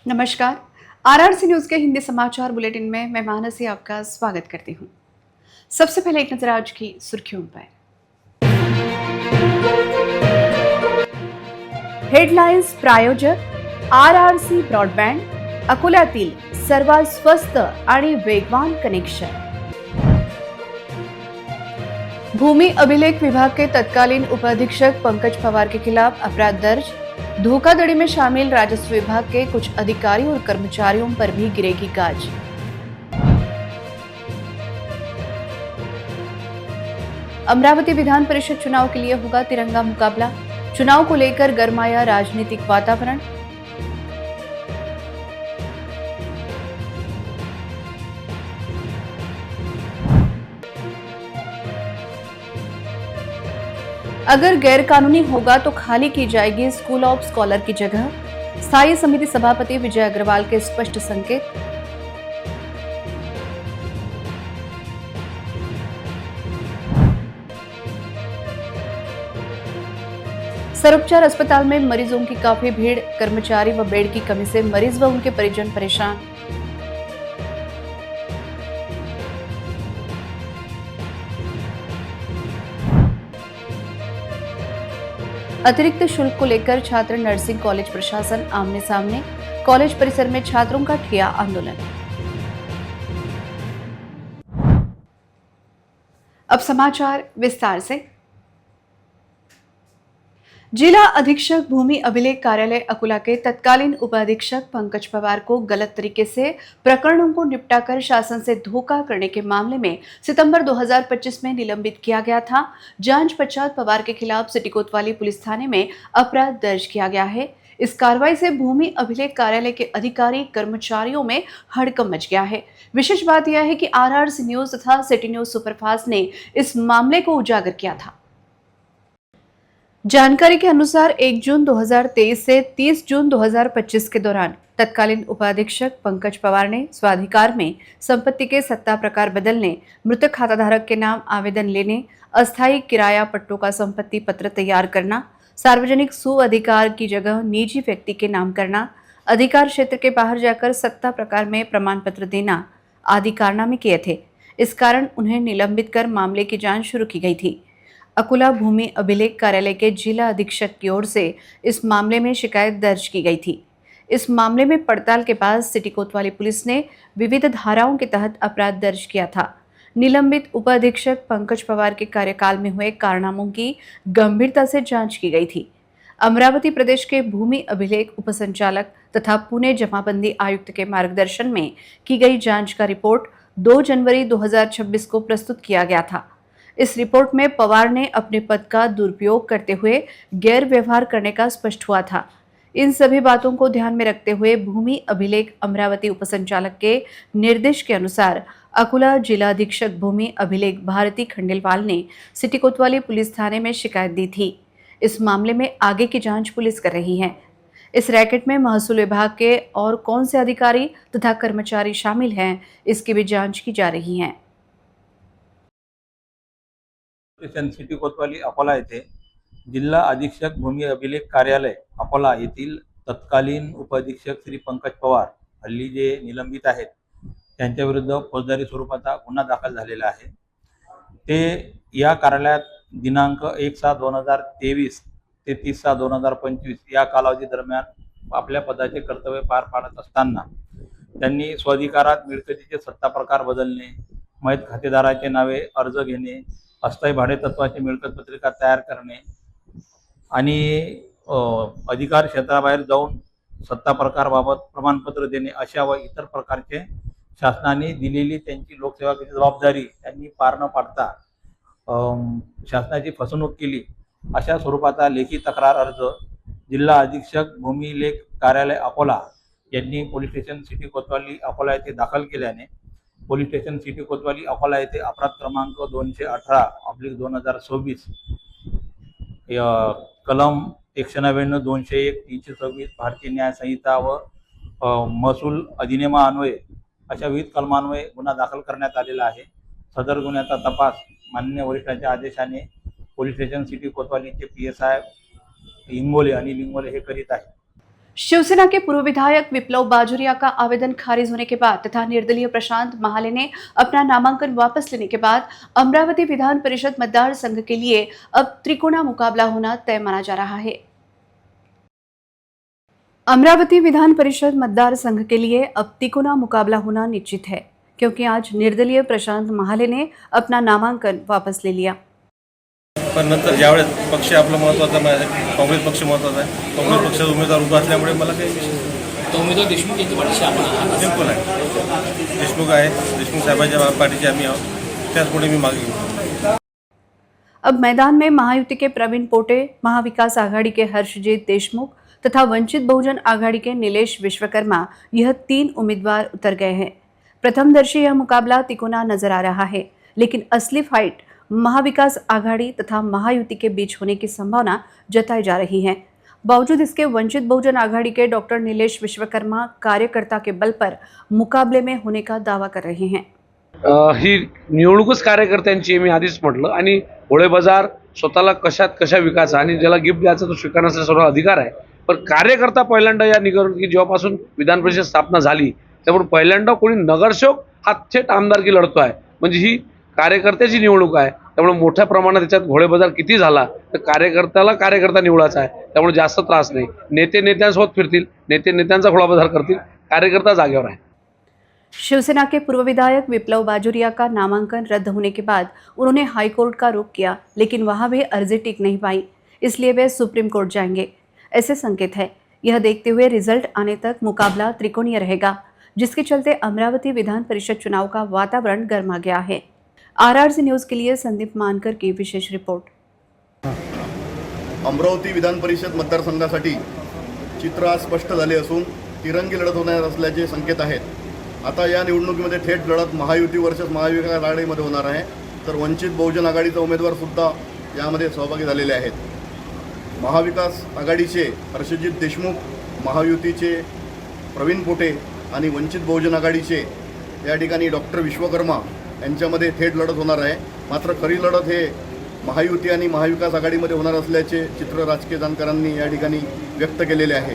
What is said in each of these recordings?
नमस्कार। RRC news के हिंदी समाचार bulletin में मैं मानसी आपका स्वागत करती हूँ। सबसे पहले एक नजर आज की सुर्खियों पर। हेडलाइन्स प्रायोजक आरआरसी ब्रॉडबँड, अकोल्यातील सर्वात स्वस्त आणि वेगवान कनेक्शन। भूमि अभिलेख विभाग के तत्कालीन उपाधीक्षक पंकज पवार के खिलाफ अपराध दर्ज। धोखाधड़ी में शामिल राजस्व विभाग के कुछ अधिकारियों और कर्मचारियों पर भी गिरेगी गाज। अमरावती विधान परिषद चुनाव के लिए होगा तिरंगा मुकाबला। चुनाव को लेकर गरमाया राजनीतिक वातावरण। अगर गैरकानूनी होगा तो खाली की जाएगी स्कूल ऑफ स्कॉलर की जगह। स्थायी समिति सभापति विजय अग्रवाल के स्पष्ट संकेत। सर्वोपचार अस्पताल में मरीजों की काफी भीड़। कर्मचारी व बेड की कमी से मरीज व उनके परिजन परेशान। अतिरिक्त शुल्क को लेकर छात्र नर्सिंग कॉलेज प्रशासन आमने सामने। कॉलेज परिसर में छात्रों का ठिया आंदोलन। अब समाचार विस्तार से। जिला अधीक्षक भूमि अभिलेख कार्यालय अकोला के तत्कालीन उपाधीक्षक पंकज पवार को गलत तरीके से प्रकरणों को निपटाकर शासन से धोखा करने के मामले में सितंबर 2025 में निलंबित किया गया था। जांच पश्चात पवार के खिलाफ सिटी कोतवाली पुलिस थाने में अपराध दर्ज किया गया है। इस कार्रवाई से भूमि अभिलेख कार्यालय के अधिकारी कर्मचारियों में हड़कंप मच गया है। विशेष बात यह है कि आरआरसी न्यूज तथा सिटी न्यूज सुपरफास्ट ने इस मामले को उजागर किया था। जानकारी के अनुसार 1 जून 2023 से 30 जून 2025 के दौरान तत्कालीन उपाधीक्षक पंकज पवार ने स्वाधिकार में संपत्ति के सत्ता प्रकार बदलने, मृतक खाताधारक के नाम आवेदन लेने, अस्थायी किराया पट्टों का संपत्ति पत्र तैयार करना, सार्वजनिक सुअधिकार की जगह निजी व्यक्ति के नाम करना, अधिकार क्षेत्र के बाहर जाकर सत्ता प्रकार में प्रमाण पत्र देना आदि कारनामे किए थे। इस कारण उन्हें निलंबित कर मामले की जांच शुरू की गई थी। अकोला भूमि अभिलेख कार्यालय के जिला अधीक्षक की ओर से इस मामले में शिकायत दर्ज की गई थी। इस मामले में पड़ताल के बाद सिटी कोतवाली पुलिस ने विविध धाराओं के तहत अपराध दर्ज किया था। निलंबित उपाधीक्षक पंकज पवार के कार्यकाल में हुए कारनामों की गंभीरता से जांच की गई थी। अमरावती प्रदेश के भूमि अभिलेख उपसंचालक तथा पुणे जमाबंदी आयुक्त के मार्गदर्शन में की गई जांच का रिपोर्ट 2 जनवरी 2026 को प्रस्तुत किया गया था। इस रिपोर्ट में पवार ने अपने पद का दुरुपयोग करते हुए गैर व्यवहार करने का स्पष्ट हुआ था। इन सभी बातों को ध्यान में रखते हुए भूमि अभिलेख अमरावती उपसंचालक के निर्देश के अनुसार अकोला जिला अधीक्षक भूमि अभिलेख भारती खंडेलवाल ने सिटी कोतवाली पुलिस थाने में शिकायत दी थी। इस मामले में आगे की जांच पुलिस कर रही है। इस रैकेट में महसूल विभाग के और कौन से अधिकारी तथा कर्मचारी शामिल हैं, इसकी भी जांच की जा रही है। सिटी कोतवाली अकोला येथे जिल्हा अधीक्षक भूमि अभिलेख कार्यालय अकोला येथील तत्कालीन उपाधीक्षक श्री पंकज पवार हल्ली जे निलंबित आहेत त्यांच्या विरुद्ध फौजदारी स्वरूपाचा गुन्हा दाखल झालेला आहे। ते या कार्यालयात दिनांक 1/6/2023 ते 30/6/2025 या कालावधी दरम्यान आपल्या पदाचे कर्तव्य पार पाडत असताना त्यांनी स्वाधिकारात मिळकतीचे सत्ता प्रकार बदलणे, मयत खातेदाराचे नावे अर्ज घेणे, अस्थायी भाडेतत्वाची मिळकत पत्रिका तयार करणे आणि अधिकार क्षेत्राबाहेर जाऊन सत्ता प्रकारबाबत प्रमाणपत्र देणे अशा व इतर प्रकारचे शासनाने दिलेली त्यांची लोकसेवेची जबाबदारी त्यांनी पार न पाडता शासनाची फसवणूक केली अशा स्वरूपाचा लेखी तक्रार अर्ज जिल्हा अधीक्षक भूमिलेख कार्यालय अकोला यांनी पोलीस स्टेशन सिटी कोतवाली अकोला येथे दाखल केल्याने पोलीस स्टेशन सिटी कोतवाली अकोला येथे अपराध क्रमांक 218/2026 कलम 199, 201, 326 भारतीय न्याय संहिता व महसूल अधिनियमान्वये अशा विविध कलमान्वये गुन्हा दाखल करण्यात आलेला आहे। सदर गुन्ह्याचा तपास माननीय वरिष्ठांच्या आदेशाने पोलीस स्टेशन सिटी कोतवालीचे PSI इंगोले आणि लिंगोले हे करीत आहेत। शिवसेना के पूर्व विधायक विप्लव बाजोरिया का आवेदन खारिज होने के बाद तथा निर्दलीय प्रशांत महाले ने अपना नामांकन वापस लेने के बाद अमरावती विधान परिषद मतदार संघ के लिए अब त्रिकोणा मुकाबला होना तय माना जा रहा है। अमरावती विधान परिषद मतदार संघ के लिए अब तिकोना मुकाबला होना निश्चित है, क्योंकि आज निर्दलीय प्रशांत महाले ने अपना नामांकन वापस ले लिया। पण नंतर ज्यावेळेस पक्ष आपला महत्त्वाचा आहे, काँग्रेस पक्ष महत्त्वाचा आहे, काँग्रेस पक्षाचा उमेदवार उभा असल्यामुळे मला काही विषय तो उमेदवार देशमुख यांच्या पाठीशी आपण आहात. सिंपल आहे. देशमुख आहे, देशमुख साहेबांच्या पाठीचे आम्ही आहोत, त्याचपुढे मी मागे घेऊ. अब मैदान में महायुति के प्रवीण पोटे, महाविकास आघाड़ी के हर्षजीत देशमुख तथा वंचित बहुजन आघाड़ी के नीलेश विश्वकर्मा, यह 3 उम्मीदवार उतर गए हैं। प्रथमदर्शी यह मुकाबला तिकोना नजर आ रहा है, लेकिन असली फाइट महाविकास आघाड़ी तथा महायुति के बीच होने की संभावना जताई जा रही है। बावजूद इसके वंचित बहुजन आघाड़ी के डॉक्टर नीलेश विश्वकर्मा कार्यकर्ता के बल पर मुकाबले में होने का दावा कर रहे हैं। ही निवडणूकच कार्यकर्त्यांची मी आधीच म्हटलं, आणि भोळे बाजार स्वतःला कशा विकायचा आणि ज्याला गिफ्ट द्यायचा तो स्वीकारण्याचा सर्व अधिकार आहे, पण कार्यकर्ता पहिल्यांदा या निवडणुकीत जेव्हापासून विधान परिषद स्थापना झाली त्यामुळे पहिल्यांदा कोणी नगरसेवक हा थेट आमदारकी लढतो आहे. म्हणजे ही कार्यकर्त्याची निवडणूक आहे, त्यामुळे मोठ्या प्रमाणात त्याच्यात घोळे बाजार किती झाला तर कार्यकर्ता निवडायचा आहे, त्यामुळे जास्त त्रास नाही. नेते नेत्यांसोबत फिरतील, नेते नेत्यांचा घोळा बाजार करतील, कार्यकर्ता जागेवर आहे. शिवसेना के पूर्व विधायक विप्लव बाजोरिया का नामांकन रद्द होने के बाद उन्होंने हाईकोर्ट का रुख किया, लेकिन वहां भी अर्जी टिक नहीं पाई, इसलिए वे सुप्रीम कोर्ट जाएंगे, ऐसे संकेत है। यह देखते हुए रिजल्ट आने तक मुकाबला त्रिकोणीय रहेगा, जिसके चलते अमरावती विधान परिषद चुनाव का वातावरण गर्मा गया है। आरआरसी न्यूज के लिए संदीप मानकर की विशेष रिपोर्ट। अमरावती विधान परिषद मतदारसंघासाठी चित्र आज स्पष्ट झाले असून तिरंगी लढत होणार असल्याचे संकेत आहेत। आता या निवडणुकीमध्ये थेट लढत महायुती वर्सेस महाविकास आघाडीमध्ये होणार आहे, तर वंचित बहुजन आघाडीचा उमेदवार सुद्धा यामध्ये सहभागी झालेले आहेत। महाविकास आघाडीचे हर्षजीत देशमुख, महायुतीचे प्रवीण पोटे आणि वंचित बहुजन आघाडीचे या ठिकाणी डॉक्टर विश्वकर्मा यांच्यामध्ये थेट लढत होणार आहे। मात्र खरी लढत हे महायुती आणि महाविकास आघाडीमध्ये होणार असल्याचे चित्र राजकीय जाणकारांनी या ठिकाणी व्यक्त केलेले आहे।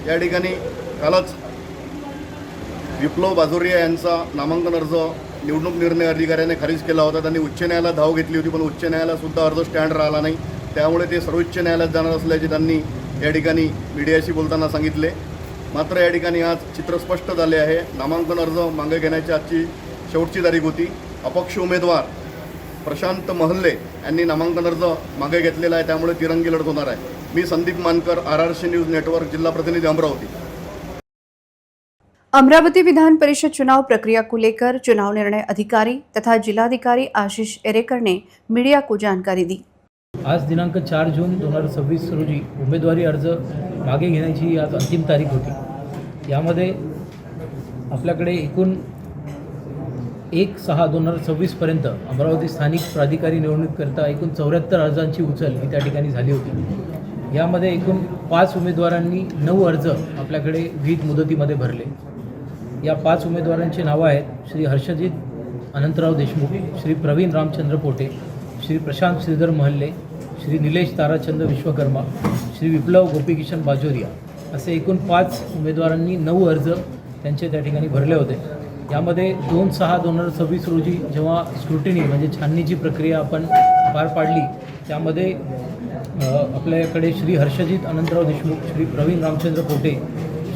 या ठिकाणी कालच विप्लव बाजोरिया यांचा नामांकन अर्ज निवडणूक निर्णय अधिकाऱ्याने खारिज केला होता। त्यांनी उच्च न्यायालयात धाव घेतली होती, पण उच्च न्यायालयात सुद्धा अर्ज स्टँड राहिला नाही, त्यामुळे ते सर्वोच्च न्यायालयात जाणार असल्याचे त्यांनी या ठिकाणी मीडियाशी बोलताना सांगितले। मात्र या ठिकाणी आज चित्र स्पष्ट झाले आहे। नामांकन अर्ज मागे घेण्याची आजची शेवटची तारीख होती। अपक्ष उमेदवार प्रशांत महल्ले यांनी नामांकन अर्ज मागे घेतलेला आहे, त्यामुळे तिरंगी लढत होणार आहे। मी संदीप मानकर, आरआरसी न्यूज नेटवर्क, जिल्हा प्रतिनिधि अमरावती। अमरावती विधान परिषद चुनाव प्रक्रिया को लेकर चुनाव निर्णय अधिकारी तथा जिलाधिकारी आशीष एरेकर ने मीडिया को जानकारी दी। आज दिनांक 4 जून 2026 रोजी उमेदवारी अर्ज मागे घेण्याची आज अंतिम तारीख होती। यामध्ये आपल्याकडे एकूण 1/6/2026 पर्यंत अमरावती स्थानिक प्राधिकारी निवडणुकीकरता एकूण 74 अर्जांची उचल ही त्या ठिकाणी झाली होती। यामध्ये एकूण 5 उमेदवारांनी 9 अर्ज आपल्याकडे विहित मुदतीमध्ये भरले। या 5 उमेदवारांची नावं आहेत: श्री हर्षजीत अनंतराव देशमुख, श्री प्रवीण रामचंद्र पोटे, श्री प्रशांत श्रीधर महल्ले, श्री निलेश ताराचंद विश्वकर्मा, श्री विप्लव गोपीकिशन बाजोरिया असे एकूण 5 उमेदवारांनी 9 अर्ज त्यांचे त्या ठिकाणी भरले होते। यामध्ये 2/6/2026 रोजी जेव्हा स्क्रुटिनी म्हणजे छाननीची प्रक्रिया आपण पार पाडली, त्यामध्ये आपल्याकडे श्री हर्षजीत अनंतराव देशमुख, श्री प्रवीण रामचंद्र पोटे,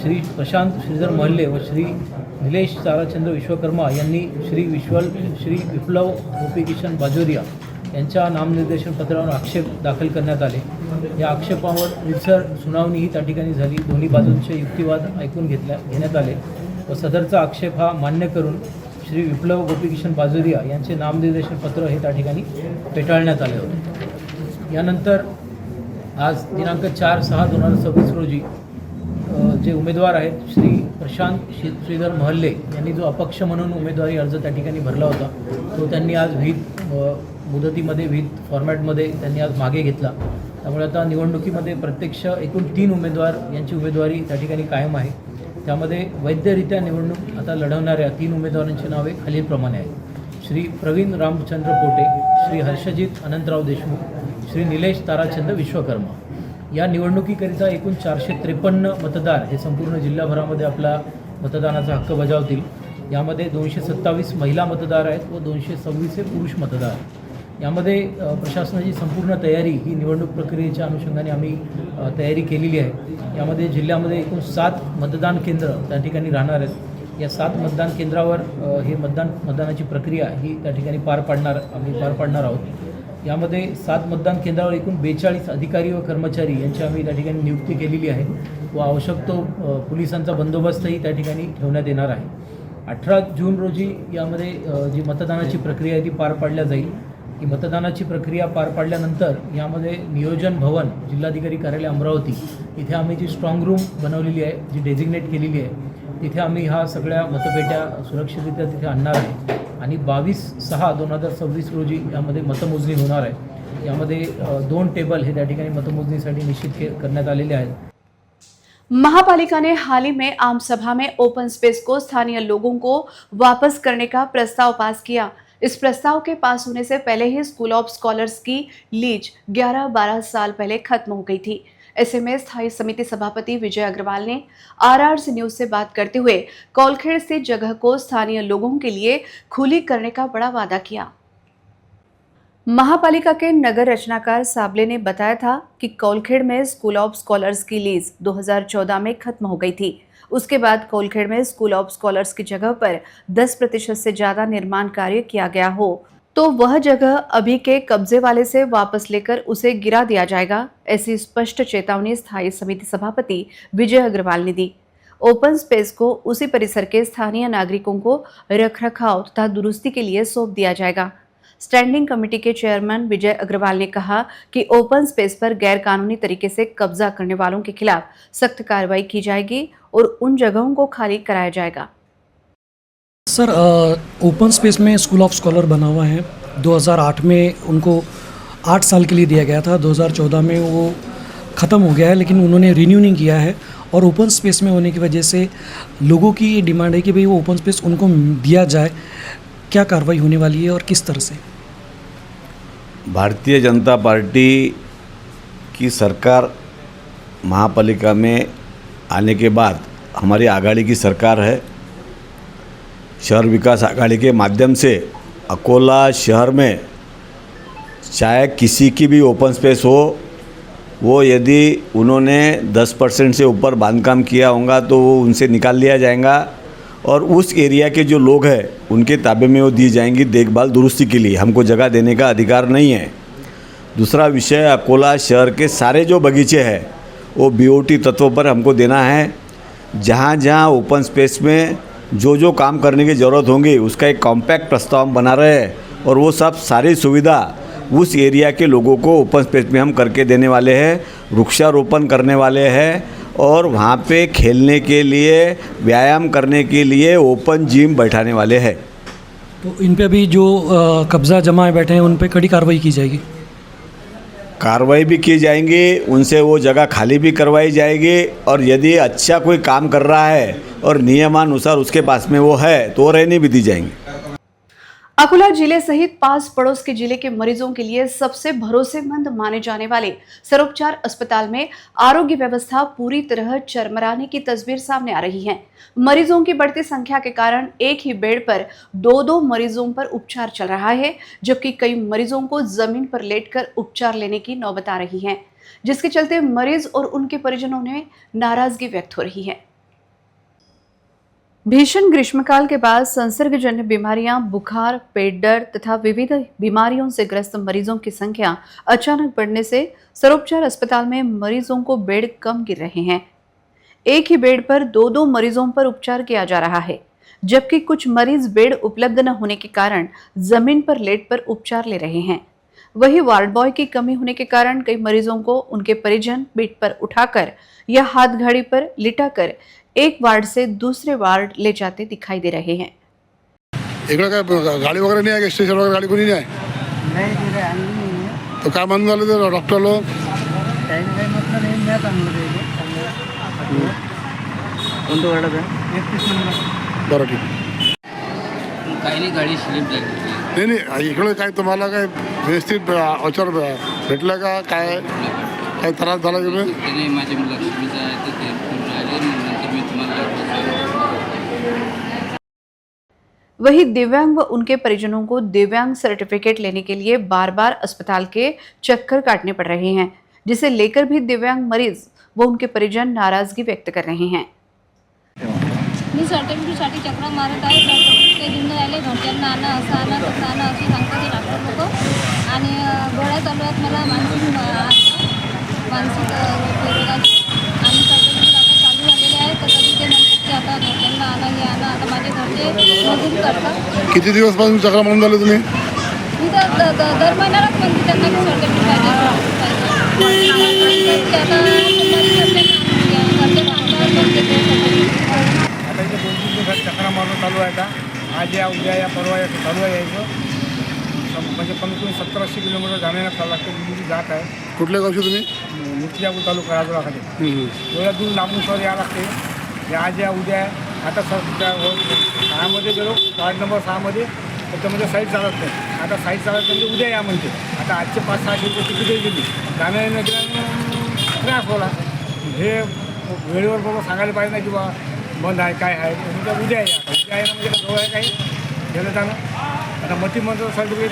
श्री प्रशांत श्रीधर महल्ले व श्री निलेश ताराचंद्र विश्वकर्मा यांनी श्री विप्लव गोपीकिशन बाजोरिया यांच्या नामनिर्देशन पत्रावर आक्षेप दाखल करण्यात आले। या आक्षेपावर रितसर सुनावणीही त्या ठिकाणी झाली। दोन्ही बाजूंचे युक्तिवाद ऐकून घेण्यात आले व सदरचा आक्षेप हा मान्य करून श्री विप्लव गोपीकिशन बाजोरिया यांचे नामनिर्देशन पत्र हे त्या ठिकाणी फेटाळण्यात आले होते। यानंतर आज दिनांक 4/6/2026 रोजी जे उमेदवार आहेत श्री प्रशांत श्रीधर महल्ले यांनी जो अपक्ष म्हणून उमेदवारी अर्ज त्या ठिकाणी भरला होता, तो त्यांनी आज विहित मुदतीमध्ये विहित फॉर्मॅटमध्ये त्यांनी आज मागे घेतला। त्यामुळे आता निवडणुकीमध्ये प्रत्यक्ष एकूण 3 उमेदवार यांची उमेदवारी त्या ठिकाणी कायम आहे। त्यामध्ये वैधरित्या निवडणूक आता लढवणाऱ्या 3 उमेदवारांची नावे खालीलप्रमाणे आहेत: श्री प्रवीण रामचंद्र पोटे, श्री हर्षजीत अनंतराव देशमुख, श्री निलेश ताराचंद विश्वकर्मा। या निवडणुकीकरिता एकूण 453 मतदार हे संपूर्ण जिल्हाभरामध्ये आपला मतदानाचा हक्क बजावतील. यामध्ये 227 महिला मतदार आहेत व 226 हे पुरुष मतदार. यामध्ये प्रशासनाची संपूर्ण तयारी ही निवडणूक प्रक्रियेच्या अनुषंगाने आम्ही तयारी केलेली आहे. यामध्ये जिल्ह्यामध्ये एकूण 7 मतदान केंद्र त्या ठिकाणी राहणार आहेत. या 7 मतदान केंद्रावर हे मतदानाची प्रक्रिया ही त्या ठिकाणी आम्ही पार पाडणार आहोत. यामध्ये 7 मतदान केंद्रावर एकूण 42 अधिकारी व कर्मचारी यांची आम्ही त्या ठिकाणी नियुक्ती केलेली आहे व आवश्यक तो पोलिसांचा बंदोबस्तही त्या ठिकाणी ठेवण्यात येणार आहे. 18 जून रोजी यामध्ये जी मतदानाची प्रक्रिया आहे ती पार पाडल्या जाईल. ही मतदानाची प्रक्रिया पार पाडल्यानंतर यामध्ये नियोजन भवन जिल्हाधिकारी कार्यालय अमरावती इथे आम्ही जी स्ट्रॉंग रूम बनवलेली आहे, जी डेझिग्नेट केलेली आहे, तिथे आम्ही ह्या सगळ्या मतपेट्या सुरक्षितरित्या तिथे आणणार आहे आणि 22/6/2026 रोजी यामध्ये मतमोजणी होणार आहे. यामध्ये 2 टेबल हे त्या ठिकाणी मतमोजणीसाठी निश्चित करण्यात आलेले आहेत. महापालिका ने हाल ही में आम सभा में ओपन स्पेस को स्थानीय लोगों को वापस करने का प्रस्ताव पास किया. इस प्रस्ताव के पास होने से पहले ही स्कूल ऑफ स्कॉलर्स की लीज 11-12 साल पहले खत्म हो गई थी. ऐसे में स्थायी समिति सभापति विजय अग्रवाल ने RRC न्यूज से बात करते हुए कौलखेड़ से जगह को स्थानीय लोगों के लिए खुली करने का बड़ा वादा किया. महापालिका के नगर रचनाकार साबले ने बताया था कि कौलखेड़ में स्कूल ऑफ स्कॉलर्स की लीज 2014 में खत्म हो गई थी. उसके बाद कौलखेड़ में स्कूल ऑफ स्कॉलर्स की जगह पर 10% से ज्यादा निर्माण कार्य किया गया हो तो वह जगह अभी के कब्जे वाले से वापस लेकर उसे गिरा दिया जाएगा. ऐसी स्पष्ट चेतावनी स्थायी समिति सभापति विजय अग्रवाल ने दी. ओपन स्पेस को उसी परिसर के स्थानीय नागरिकों को रखरखाव तथा दुरुस्ती के लिए सौंप दिया जाएगा. स्टैंडिंग कमेटी के चेयरमैन विजय अग्रवाल ने कहा कि ओपन स्पेस पर गैर कानूनी तरीके से कब्जा करने वालों के खिलाफ सख्त कार्रवाई की जाएगी और उन जगहों को खाली कराया जाएगा. सर, ओपन स्पेस में स्कूल ऑफ स्कॉलर बना हुआ है. 2008 में उनको 8 साल के लिए दिया गया था. 2014 में वो ख़त्म हो गया है, लेकिन उन्होंने रिन्यू नहीं किया है. और ओपन स्पेस में होने की वजह से लोगों की ये डिमांड है कि भाई वो ओपन स्पेस उनको दिया जाए. क्या कार्रवाई होने वाली है और किस तरह से? भारतीय जनता पार्टी की सरकार महापालिका में आने के बाद हमारी आघाड़ी की सरकार है. शहर विकास आघाड़ी के माध्यम से अकोला शहर में चाहे किसी की भी ओपन स्पेस हो, वो यदि उन्होंने 10% से ऊपर बांधकाम किया होगा तो वो उनसे निकाल लिया जाएगा और उस एरिया के जो लोग हैं उनके ताबे में वो दी जाएंगी देखभाल दुरुस्ती के लिए. हमको जगह देने का अधिकार नहीं है. दूसरा विषय, अकोला शहर के सारे जो बगीचे हैं वो BOT तत्व पर हमको देना है. जहाँ जहाँ ओपन स्पेस में जो जो काम करने की ज़रूरत होगी उसका एक कॉम्पैक्ट प्रस्ताव हम बना रहे हैं और वो सब सारी सुविधा उस एरिया के लोगों को ओपन स्पेस में हम करके देने वाले हैं. वृक्षारोपण करने वाले हैं और वहाँ पे खेलने के लिए, व्यायाम करने के लिए ओपन जिम बैठाने वाले हैं. तो इन पे भी जो कब्ज़ा जमाए बैठे हैं उन पे कड़ी कार्रवाई की जाएगी. कार्रवाई भी की जाएंगी, उनसे वो जगह खाली भी करवाई जाएगी और यदि अच्छा कोई काम कर रहा है और नियमानुसार उसके पास में वो है तो वो रहने भी दी जाएंगी. अकोला जिले सहित 5 पड़ोस के जिले के मरीजों के लिए सबसे भरोसेमंद माने जाने वाले सर्वोपचार अस्पताल में आरोग्य व्यवस्था पूरी तरह चरमराने की तस्वीर सामने आ रही है. मरीजों की बढ़ती संख्या के कारण एक ही बेड पर 2-2 मरीजों पर उपचार चल रहा है, जबकि कई मरीजों को जमीन पर लेटकर उपचार लेने की नौबत आ रही है, जिसके चलते मरीज और उनके परिजनों में नाराजगी व्यक्त हो रही है. भीषण ग्रीष्मकाल के बाद संसर्गजन्य बीमारियां, बुखार, पेट दर्द तथा विविध बीमारियों से ग्रस्त मरीजों की संख्या अचानक बढ़ने से सर्वोपचार अस्पताल में मरीजों को बेड कम गिर रहे हैं. एक ही बेड पर 2-2 मरीजों पर उपचार किया जा रहा है, जबकि कुछ मरीज बेड उपलब्ध न होने के कारण जमीन पर लेट कर उपचार ले रहे हैं. वहीं वार्ड बॉय की कमी होने के कारण कई मरीजों को उनके परिजन बेड पर उठाकर या हाथ घड़ी पर लिटाकर एक वार्ड से दूसरे वार्ड ले जाते दिखाई दे रहे हैं. इकडे काय गाडी वगैरे नाही आहे, स्टेशन वगैरे गाडी कोणी नाही आहे? नहीं दे रहे, आनी नहीं है. तो काय म्हणून आले ते डॉक्टर लोक? काही मतलब नहीं, मैं चांगलं देईल. कोणतं वाटत आहे? 31 नंबर. बरं, ठीक. काही नाही, गाडी स्लिप झाली. नाही इकडे काय तुम्हाला काय व्यवस्थित औषध भेटलं का काय? काही त्रास झाला की नाही? ते नाही, माझ्या लक्ष्मीचं आहे तर ते पूर्ण राहिले, नंतर मी तुम्हाला वहीं दिव्यांग व उनके परिजनों को दिव्यांग सर्टिफिकेट लेने के लिए बार बार अस्पताल के चक्कर काटने पड़ रहे हैं, जिसे लेकर भी दिव्यांग मरीज व उनके परिजन नाराजगी व्यक्त कर रहे हैं। मी सर्टिफिकेटसाठी चक्र मारत आहे, सर्टिफिकेट ते घेऊन राहिले, घरच्यांना आणा असं आणा तसं आणा असे सांगतात ते डॉक्टर लोक। आणि गोळ्या चालू आहेत मला मानसिक रोगाचे, आणि सर्टिफिकेट आता चालू झालेले आहे, तर कधी ते म्हणतात की आता घरच्यांना आणा हे आणा। आता माझे घरचे मजुरी करतात। किती दिवसपासून चक्र मारून झाले तुम्ही? मी तर दर महिन्यालाच म्हणते त्यांना की सर्टिफिकेट पाहिजे ते आता घरच्यांना आता इथे 2-3 दिवसात चक्रा मारणं चालू आहे। आता आज या उद्या या परवा या चालू आहे यायचं, म्हणजे कमीत कमी 70-80 किलोमीटर जाण्याला चालू लागते। दिल्ली जात आहे। कुठल्या गावचे तुम्ही? मुख्यापूर तालुका राजूराखाली एवढ्या दूर लांबून सर यावं लागते। आज या उद्या आता सर 6मध्ये गेलो, वार्ड नंबर 6मध्ये, त्याच्यामध्ये साईट चालत नाही। आता साईट चालत म्हणजे उद्या या म्हणते। आता आजचे 500-600 रुपये तिकीटही गेली, जाण्या येण्याच्या त्रास होला। हे वेळेवर बरोबर सांगायला पाहिजे नाही की बा बंद आहे काय आहे, म्हणजे उद्या या। उद्या आहे ना म्हणजे जवळ आहे काही गेलं जाणं। आता मतीमंत्र सर्टिफिकेट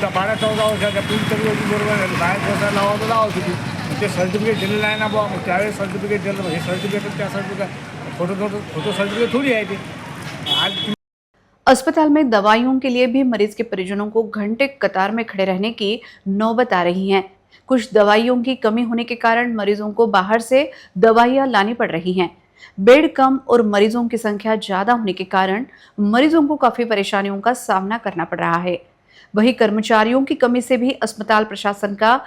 12-14 वर्षाच्या पूर्वी तरी होती, बरोबर झाली। बाहेर जसं लावावं लावावं होती, ते सर्टिफिकेट दिलेलं आहे ना बा, मग त्यावेळेस सर्टिफिकेट दिलं। हे सर्टिफिकेट त्या सर्टिफिकेट फोटो सर्टिफिकेट थोडी आहे ते। आज अस्पताल में दवाइयों के लिए भी मरीज के परिजनों को घंटे कतार में खड़े रहने की नौबत आ रही है। कुछ दवाइयों की कमी होने के कारण मरीजों को बाहर से दवाइयां लानी पड़ रही हैं। बेड कम और मरीजों की संख्या ज्यादा होने के कारण मरीजों को काफी परेशानियों का सामना करना पड़ रहा है। वहीं कर्मचारियों की कमी से भी अस्पताल प्रशासन का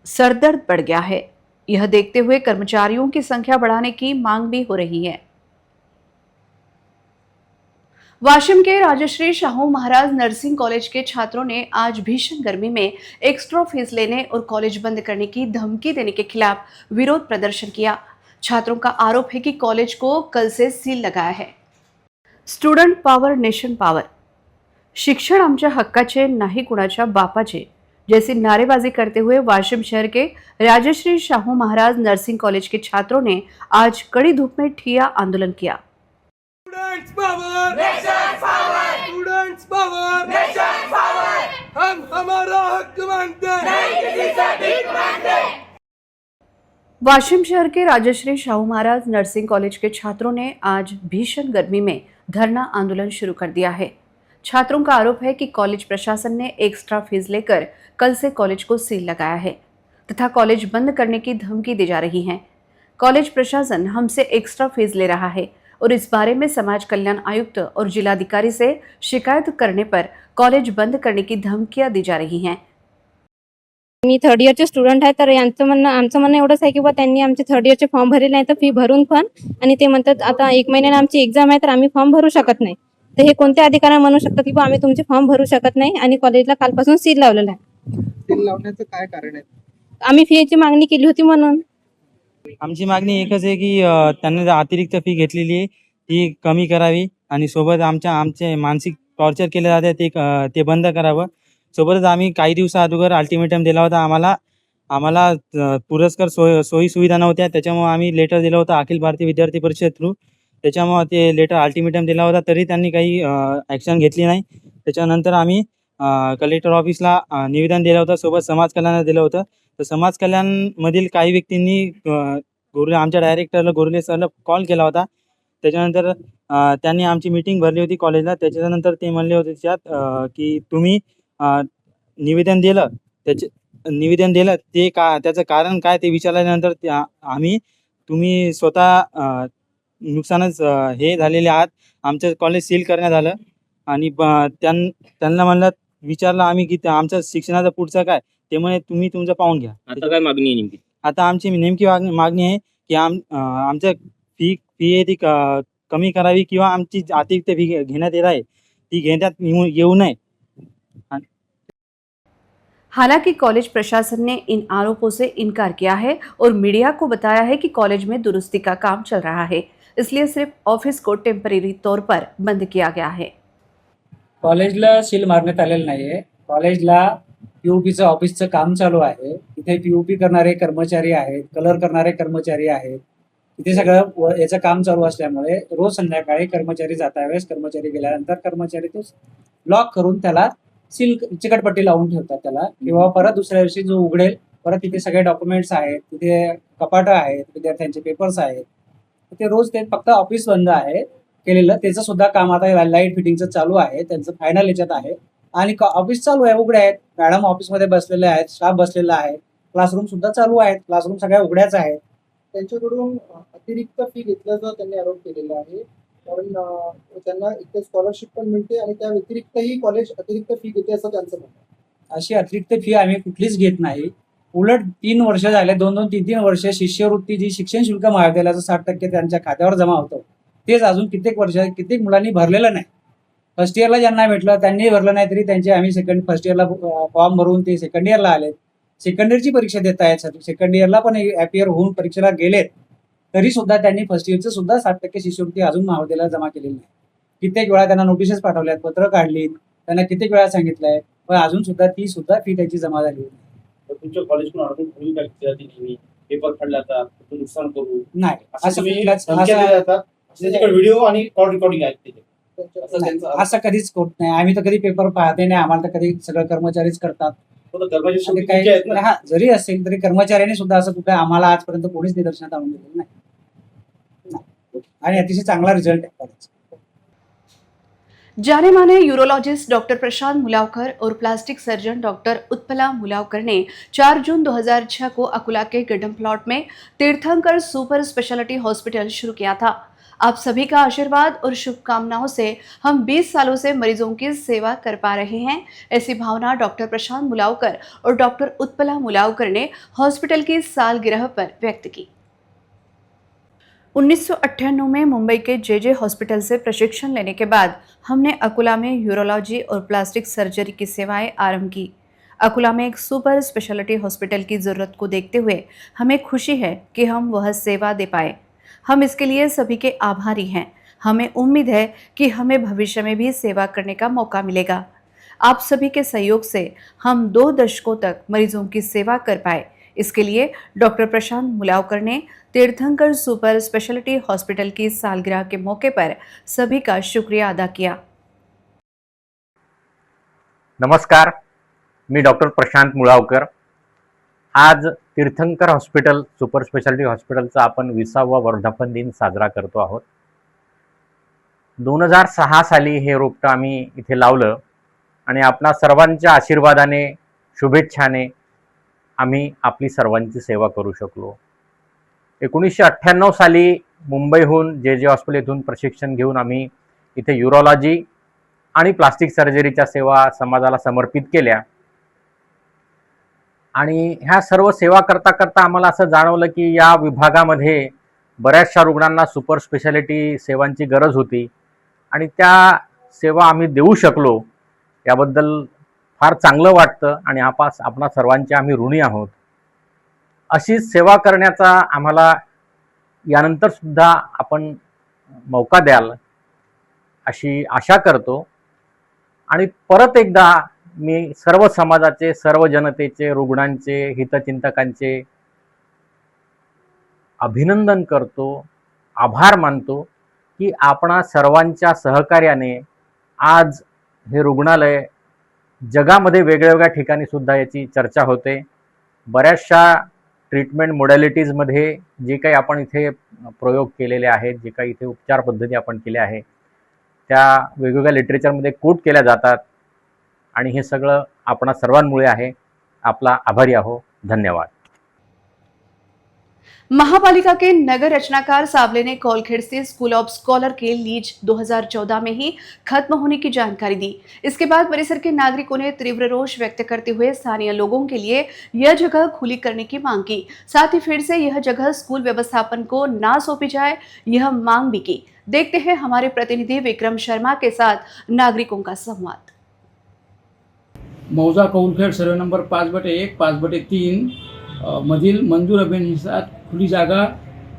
सरदर्द बढ़ गया है। यह देखते हुए कर्मचारियों की संख्या बढ़ाने की मांग भी हो रही है। वाशिम के राजश्री शाहू महाराज नर्सिंग कॉलेज के छात्रों ने आज भीषण गर्मी में एक्स्ट्रा फीस लेने और कॉलेज बंद करने की धमकी देने के खिलाफ विरोध प्रदर्शन किया। छात्रों का आरोप है कि कॉलेज को कल से सील लगाया है। स्टुडंट पॉवर नेशन पॉवर, शिक्षण आमच्या हक्काचे नाही कुणाच्या बापाचे जैसी नारेबाजी करते हुए वाशिम शहर के राजश्री शाहू महाराज नर्सिंग कॉलेज के छात्रों ने आज कड़ी धूप में ठिया आंदोलन किया। Students power, nation power, students power, nation power, हम हमारा हक मांगते हैं, नहीं किसी से भीख मांगते। वाशिम शहर के राजश्री शाहू महाराज नर्सिंग कॉलेज के छात्रों ने आज भीषण गर्मी में धरना आंदोलन शुरू कर दिया है। छात्रों का आरोप है कि कॉलेज प्रशासन ने एक्स्ट्रा फीस लेकर कल से कॉलेज को सील लगाया है तथा कॉलेज बंद करने की धमकी दी जा रही है। कॉलेज प्रशासन हमसे एक्स्ट्रा फीस ले रहा है और इस बारे में समाज कल्याण आयुक्त और जिलाधिकारी से शिकायत करने पर कॉलेज बंद करने की धमकियां दी जा रही हैं। मी 3rd इयरचे स्टुडंट आहे, तर आमचं म्हणणं एवढंच आहे की बा त्यांनी आमचे 3rd इयरचे फॉर्म भरले नाही तर फी भरून पण, आणि ते म्हणतात आता 1 महिन्याने आमची एक्झाम आहे तर आम्ही फॉर्म भरू शकत नाही। तर हे कोणत्या अधिकाऱ्याने म्हणू शकतात की बा आम्ही तुमचे फॉर्म भरू शकत नाही, आणि कॉलेजला कालपासून सील लावलेला आहे। सील लावण्याचं काय कारण आहे? आम्ही फीची मागणी केली होती म्हणून। आमची मागणी एकच आहे की त्यांनी अतिरिक्त फी घेतलेली आहे ती कमी करावी, आणि सोबत आमचे मानसिक टॉर्चर केले जाते ते बंद करावं। सोबतच आम्ही काही दिवसा अगोदर अल्टिमेटम दिला होता, आम्हाला पुरस्कार सोयी सुविधा नव्हत्या, त्याच्यामुळे आम्ही लेटर दिलं होतं अखिल भारतीय विद्यार्थी परिषद थ्रू। त्याच्यामुळे ते लेटर अल्टिमेटम दिला होता तरी त्यांनी काही ॲक्शन घेतली नाही। त्याच्यानंतर आम्ही कलेक्टर ऑफिसला निवेदन दिलं होतं, सोबत समाज कल्याणाला दिलं होतं। तर समाज कल्याणमधील काही व्यक्तींनी आमच्या डायरेक्टरला गोरले सरला कॉल केला होता। त्याच्यानंतर त्यांनी आमची मीटिंग भरली होती कॉलेजला। त्याच्यानंतर ते म्हणले होते त्यात की तुम्ही निवेदन दिलं ते त्याचं कारण काय ते विचारल्यानंतर तुम्ही स्वतः नुकसानच हे झालेले आहात, आमचं कॉलेज सील करण्यात आलं। आणि त्यांना म्हणलं विचारलं आम्ही की आमचं शिक्षणाचं पुढचं काय, ते म्हणे तुम्ही तुमचं पाहून घ्या। आता काय मागणी आहे नेमकी? आता आमची नेमकी मागणी आहे की आमचं फी आहे ती कमी करावी, किंवा आमची अतिरिक्त फी घेण्यात येत आहे ती घेण्यात येऊ नये। हालांकि कॉलेज प्रशासन ने इन आरोपों से इनकार किया है और मीडिया को बताया है कि कॉलेज में दुरुस्ती का काम चल रहा है, इसलिए सिर्फ ऑफिस को टेम्पररी तौर पर बंद किया गया है। कॉलेजला सील मारण्यात आलेलं नाहीये। कॉलेजला POPचं ऑफिसचं काम चालू आहे. इथे POP करणारे कर्मचारी आहेत, कलर करणारे कर्मचारी आहेत. इथे सगळं याचं काम चालू असल्यामुळे रोज संध्याकाळी कर्मचारी जातावेळेस, कर्मचारी गेल्यानंतर कर्मचारी तो लॉक करून त्याला सील चिकटपट्टी लावून ठेवतात त्याला, किंवा परत दुसऱ्या दिवशी जो उघडेल, परत तिथे सगळे डॉक्युमेंट्स आहेत, तिथे कपाटं आहेत, विद्यार्थ्यांचे पेपर्स आहेत. ते रोज ते फक्त ऑफिस बंद आहे केलेलं, त्याचं सुद्धा काम आता लाईट फिटिंगचं चालू आहे, त्यांचं फायनल याच्यात आहे. आणि ऑफिस चालू आहे, उघडे आहेत. मॅडम ऑफिसमध्ये बसलेले आहेत, स्टाफ बसलेला आहे, क्लासरूम सुद्धा चालू आहेत, क्लासरूम सगळ्या उघड्याच आहेत. त्यांच्याकडून अतिरिक्त फी घेतल्याचा त्यांनी आरोप केलेला आहे. कारण त्यांना एक स्कॉलरशिप पण मिळते आणि त्या व्यतिरिक्तही कॉलेज अतिरिक्त फी घेते असं त्यांचं म्हणणं आहे. अशी अतिरिक्त फी आम्ही कुठलीच घेत नाही. उलट 3 वर्ष झाले, 2-2, 3-3 वर्ष शिष्यवृत्ती जी शिक्षण शुल्क महाविद्यालयाचं 60% त्यांच्या खात्यावर जमा होतं, तेच अजून कित्येक मुलांनी भरलेलं नाही. फर्स्ट इयरला ज्यांना भेटलं त्यांनी भरलं नाही, तरी त्यांचे आम्ही फर्स्ट इयरला फॉर्म भरून ते सेकंड इयरला आलेत, सेकंड इयरची परीक्षा देत आहेत. सेकंड इयरला पण ॲपियर होऊन परीक्षेला गेलेत, तरी सुद्धा त्यांनी फर्स्ट इयरचं सुद्धा 60% शिष्यवृत्ती अजून महाविद्यालयाला जमा केलेली नाही. कित्येक वेळा त्यांना नोटिसेस पाठवल्यात, पत्र काढलीत, त्यांना कित्येक वेळा सांगितलंय, पण अजून सुद्धा ती फी त्याची जमा झाली नाही. तुमच्या कॉलेजकडून अडकून खोली टाकली जाते, नेहमी पेपर फाडले जातात, नुकसान करू नाही, असं व्हिडिओ आणि कॉल रेकॉर्डिंग आहेत तिथे. असं कधीच होत नाही. आम्ही तर कधी पेपर पाहते नाही, आम्हाला तर कधी सगळं कर्मचारीच करतात. जरी असेल तरी कर्मचाऱ्यांनी सुद्धा असं कुठे आम्हाला आजपर्यंत कोणीच निदर्शनात आणून दिलेलं नाही. आणि अतिशय चांगला रिझल्ट आहे. जाने माने यूरोलॉजिस्ट डॉक्टर प्रशांत मुलावकर और प्लास्टिक सर्जन डॉक्टर उत्पला मुलावकर ने 4 जून 2006 को अकुला के गड्ढम प्लॉट में तीर्थंकर सुपर स्पेशलिटी हॉस्पिटल शुरू किया था। आप सभी का आशीर्वाद और शुभकामनाओं से हम 20 सालों से मरीजों की सेवा कर पा रहे हैं, ऐसी भावना डॉक्टर प्रशांत मुलावकर और डॉक्टर उत्पला मुलावकर ने हॉस्पिटल की सालगिरह पर व्यक्त की। 1998 में मुंबई के जे हॉस्पिटल से प्रशिक्षण लेने के बाद हमने अकुला में यूरोलॉजी और प्लास्टिक सर्जरी की सेवाएं आरंभ की। अकुला में एक सुपर स्पेशलिटी हॉस्पिटल की ज़रूरत को देखते हुए हमें खुशी है कि हम वह सेवा दे पाए। हम इसके लिए सभी के आभारी हैं। हमें उम्मीद है कि हमें भविष्य में भी सेवा करने का मौका मिलेगा। आप सभी के सहयोग से हम 2 दशकों तक मरीजों की सेवा कर पाए। इसके लिए डॉक्टर प्रशांत मुलावकर ने तीर्थंकर सुपर स्पेशलिटी हॉस्पिटल की सालगिरह के मौके पर सभी का शुक्रिया अदा किया। नमस्कार, मी डॉक्टर प्रशांत मुळावकर। आज तीर्थंकर हॉस्पिटल सुपर स्पेशालिटी हॉस्पिटलचा आपण 20वा वर्धापन दिन साजरा करतो आहोत। 2006 साली हे रोपटं आम्ही इथे लावलं आणि आपणा सर्वांच्या आशीर्वादाने, शुभेच्छाने आम्ही आपली सर्वांची सेवा करू शकलो। 1998 साली मुंबईहून जे हॉस्पिटल येथून प्रशिक्षण घेऊन आम्ही इथे यूरोलॉजी आणि प्लास्टिक सर्जरीच्या सेवा समाजाला समर्पित केल्या आणि ह्या सर्व सेवा करता करता आम्हाला असं जाणवलं की या विभागामध्ये बऱ्याचशा रुग्णांना सुपर स्पेशालिटी सेवांची गरज होती आणि त्या सेवा आम्ही देऊ शकलो याबद्दल फार चांगलं वाटतं आणि आपणा सर्वांचे आम्ही ऋणी आहोत। अशीच सेवा करण्याचा आम्हाला यानंतर सुद्धा आपण मौका द्याल अशी आशा करतो आणि परत एकदा मी सर्व समाजाचे, सर्व जनतेचे, रुग्णांचे, हितचिंतकांचे अभिनंदन करतो, आभार मानतो की आपणा सर्वांच्या सहकार्याने आज हे रुग्णालय जगामध्ये वेगवेगळ्या ठिकाणी सुद्धा याची चर्चा होते। बऱ्याचशा ट्रीटमेंट मोडॅलिटीजमध्ये जे काही आपण इथे प्रयोग केलेले आहेत, जे काही इथे उपचार पद्धती आपण केल्या आहेत त्या वेगवेगळ्या लिटरेचरमध्ये कोट केल्या जातात आणि हे सगळं आपणा सर्वांमुळे आहे। आपला आभारी आहो। धन्यवाद। महापालिका के नगर रचनाकार सावले ने कोलखेड़ से स्कूल ऑफ स्कॉलर के लीज 2014 में ही खत्म होने की जानकारी दी। इसके बाद परिसर के नागरिकों ने तीव्र रोष व्यक्त करते हुए स्थानीय लोगों के लिए यह जगह खुली करने की मांग की। साथ ही फिर से यह जगह स्कूल व्यवस्थापन को ना सौंपी जाए, यह मांग भी की। देखते हैं हमारे प्रतिनिधि विक्रम शर्मा के साथ नागरिकों का संवाद। मौजा कोलखेड़ सर्वे नंबर 5/1, 5/3 मधील मंजूर अभियानानुसार खुली जागा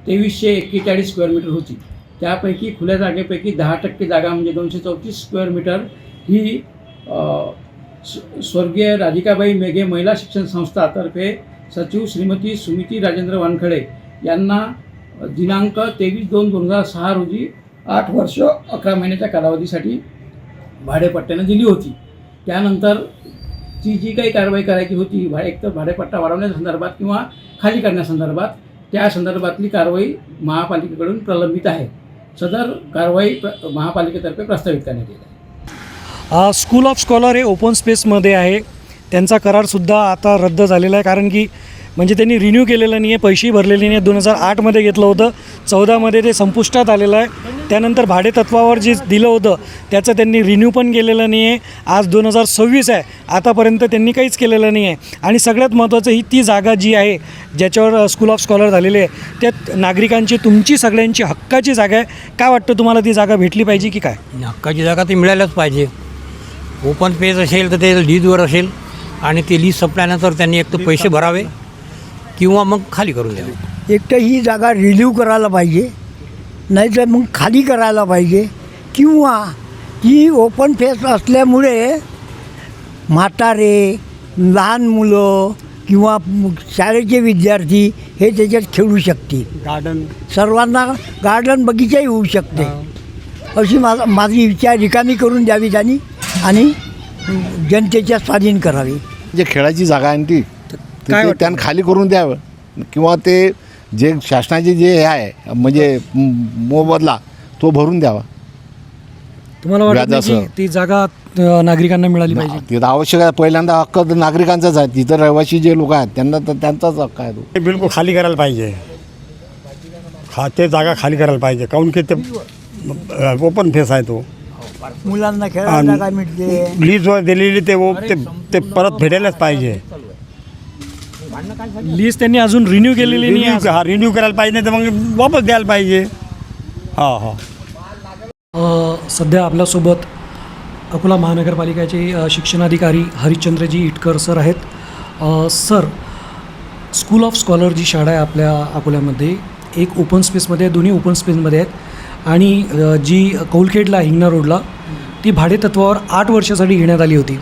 2341 स्क्वेअर मीटर होती। त्यापैकी खुल्या जागेपैकी 10% जागा म्हणजे 234 स्क्वेअर मीटर ही स्वर्गीय राधिकाबाई मेघे महिला शिक्षण संस्थातर्फे सचिव श्रीमती सुमिती राजेंद्र वानखडे यांना दिनांक 23/2/2006 रोजी 8 वर्ष 11 महिन्याच्या कालावधीसाठी भाडेपट्ट्यानं दिली होती. त्यानंतर ती जी काही कारवाई करायची होती एक तर भाडेपट्टा वाढवण्यासंदर्भात किंवा खाली करण्यासंदर्भात, त्या संदर्भातली कारवाई महापालिकेकडून प्रलंबित आहे. सदर कारवाई महापालिकेतर्फे प्रस्तावित करण्यात येत आहे. स्कूल ऑफ स्कॉलर हे ओपन स्पेसमध्ये आहे. त्यांचा करारसुद्धा आता रद्द झालेला आहे, कारण की म्हणजे त्यांनी रिन्यू केलेलं नाही आहे, पैसेही भरलेले नाही आहे. 2008मध्ये घेतलं होतं, 14मध्ये ते संपुष्टात आलेलं आहे. त्यानंतर भाडेतत्वावर जे दिलं होतं त्याचं त्यांनी रिन्यू पण केलेलं नाही आहे. आज 2026 आहे, आतापर्यंत त्यांनी काहीच केलेलं नाही आहे. आणि सगळ्यात महत्त्वाचं ही ती जागा जी आहे ज्याच्यावर स्कूल ऑफ स्कॉलर झालेले आहे, त्यात नागरिकांची तुमची सगळ्यांची हक्काची जागा आहे. काय वाटतं तुम्हाला, ती जागा भेटली पाहिजे की काय? हक्काची जागा ती मिळायलाच पाहिजे. ओपन स्पेस असेल तर ते लीजवर असेल आणि ते लीज संपल्यानंतर त्यांनी एक तर पैसे भरावे किंवा मग खाली करून द्यावे. एक तर ही जागा रिलीव करायला पाहिजे, नाहीतर मग खाली करायला पाहिजे, किंवा ही ओपन फेस असल्यामुळे म्हातारे, लहान मुलं किंवा शाळेचे विद्यार्थी हे त्याच्यात खेळू शकतील. गार्डन सर्वांना गार्डन बगीचाही होऊ शकते. अशी माझी इच्छा रिकामी करून द्यावी त्यांनी आणि जनतेच्या स्वाधीन करावी. जे खेळाची जागा आहे ती त्यांना खाली करून द्यावं, किंवा ते जे शासनाचे जे हे आहे म्हणजे मोबदला तो भरून द्यावा. तुम्हाला वाटतं की ती जागा नागरिकांना मिळाली पाहिजे? ते तर आवश्यक आहे. पहिल्यांदा हक्क नागरिकांचाच आहे. तिथं रहिवासी जे लोक आहेत त्यांना तर त्यांचाच हक्क आहे. ते बिलकुल खाली करायला पाहिजे. ते जागा खाली करायला पाहिजे, काऊन की ते ओपन फेस आहे. तो मुलांना खेळायला जागा मिळते. लीजवर दिलेली ते परत भेटायलाच पाहिजे. लीज त्यांनी अजून रिन्यू केलेली नाही. हा, रिन्यू करायला पाहिजे, नाही तर मग वापस द्यायला पाहिजे. हा हा. सध्या आपल्यासोबत अकोला महानगरपालिकेचे शिक्षणाधिकारी हरिश्चंद्रजी इटकर सर आहेत. सर, स्कूल ऑफ स्कॉलर जी शाळा आहे आपल्या अकोल्यामध्ये, एक ओपन स्पेसमध्ये, दोन्ही ओपन स्पेसमध्ये आहेत, आणि जी कौलखेडला हिंगणा रोडला ती भाडेतत्वावर 8 वर्षासाठी घेण्यात आली होती.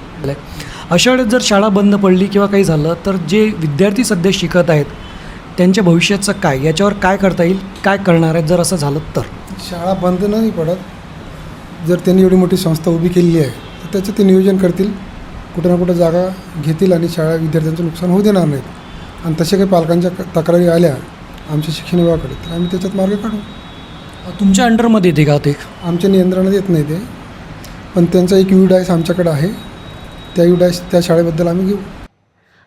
अशा वेळेस जर शाळा बंद पडली किंवा काही झालं तर जे विद्यार्थी सध्या शिकत आहेत त्यांच्या भविष्याचं काय, याच्यावर काय करता येईल, काय करणार आहेत जर असं झालं तर? शाळा बंद नाही पडत. जर त्यांनी एवढी मोठी संस्था उभी केलेली आहे तर त्याचं ते नियोजन करतील, कुठं ना कुठं जागा घेतील आणि शाळा विद्यार्थ्यांचं नुकसान होऊ देणार नाहीत. आणि तसे काही पालकांच्या तक्रारी आल्या आमच्या शिक्षण विभागाकडे तर आम्ही त्याच्यात मार्ग काढू. तुमच्या अंडरमध्ये येते का ते? आमच्या नियंत्रणात येत नाही ते, पण त्यांचा एक UDAIS आमच्याकडे आहे. त्या UDAIS त्या शाळेबद्दल आम्ही घेऊ.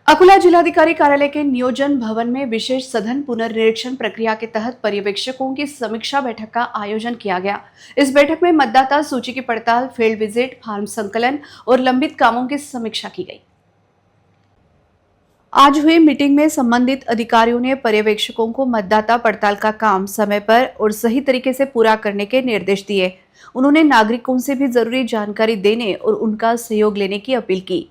अकोला जिलाधिकारी कार्यालय के नियोजन भवन में विशेष सघन पुनर्निरीक्षण प्रक्रिया के तहत पर्यवेक्षकों की समीक्षा बैठक का आयोजन किया गया। इस बैठक में मतदाता सूची की पड़ताल, फील्ड विजिट, फॉर्म संकलन और लंबित कामों की समीक्षा की गई। आज हुई मीटिंग में संबंधित अधिकारियों ने पर्यवेक्षकों को मतदाता पड़ताल का काम समय पर और सही तरीके से पूरा करने के निर्देश दिए। उन्होंने नागरिकों से भी जरूरी जानकारी देने और उनका सहयोग लेने की अपील की।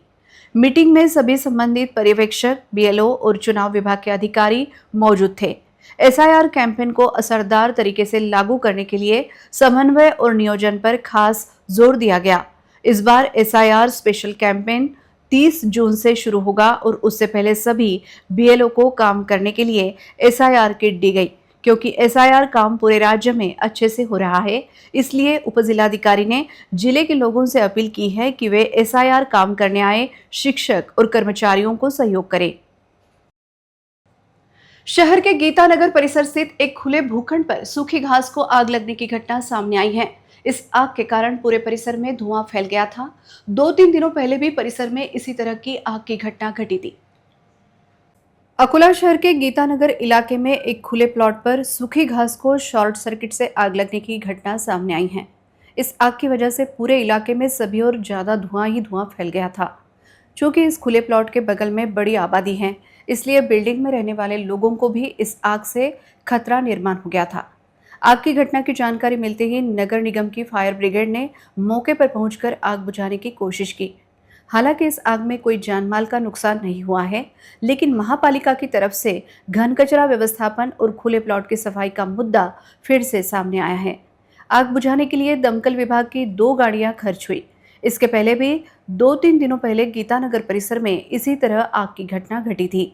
मीटिंग में सभी संबंधित पर्यवेक्षक, BLO और चुनाव विभाग के अधिकारी मौजूद थे। SIR कैंपेन को असरदार तरीके से लागू करने के लिए समन्वय और नियोजन पर खास जोर दिया गया। इस बार SIR स्पेशल कैंपेन 30 जून से शुरू होगा और उससे पहले सभी BLO को काम करने के लिए SIR किट दी गई। क्योंकि SIR काम पूरे राज्य में अच्छे से हो रहा है, इसलिए उपजिलाधिकारी ने जिले के लोगों से अपील की है कि वे SIR काम करने आए शिक्षक और कर्मचारियों को सहयोग करें। शहर के गीतानगर परिसर स्थित एक खुले भूखंड पर सूखी घास को आग लगने की घटना सामने आई है। इस आग के कारण पूरे परिसर में धुआं फैल गया था। 2-3 दिनों पहले भी परिसर में इसी तरह की आग की घटना घटी थी। अकोला शहर के गीतानगर इलाके में एक खुले प्लॉट पर सूखी घास को शॉर्ट सर्किट से आग लगने की घटना सामने आई है। इस आग की वजह से पूरे इलाके में सभी और ज़्यादा धुआं ही धुआं फैल गया था। चूँकि इस खुले प्लॉट के बगल में बड़ी आबादी है, इसलिए बिल्डिंग में रहने वाले लोगों को भी इस आग से खतरा निर्माण हो गया था। आग की घटना की जानकारी मिलते ही नगर निगम की फायर ब्रिगेड ने मौके पर पहुंचकर आग बुझाने की कोशिश की। हालांकि इस आग में कोई जानमाल का नुकसान नहीं हुआ है, लेकिन महापालिका की तरफ से घन कचरा व्यवस्थापन और खुले प्लॉट की सफाई का मुद्दा फिर से सामने आया है। आग बुझाने के लिए दमकल विभाग की 2 गाड़ियां खर्च हुई। इसके पहले भी 2-3 दिनों पहले गीतानगर परिसर में इसी तरह आग की घटना घटी थी।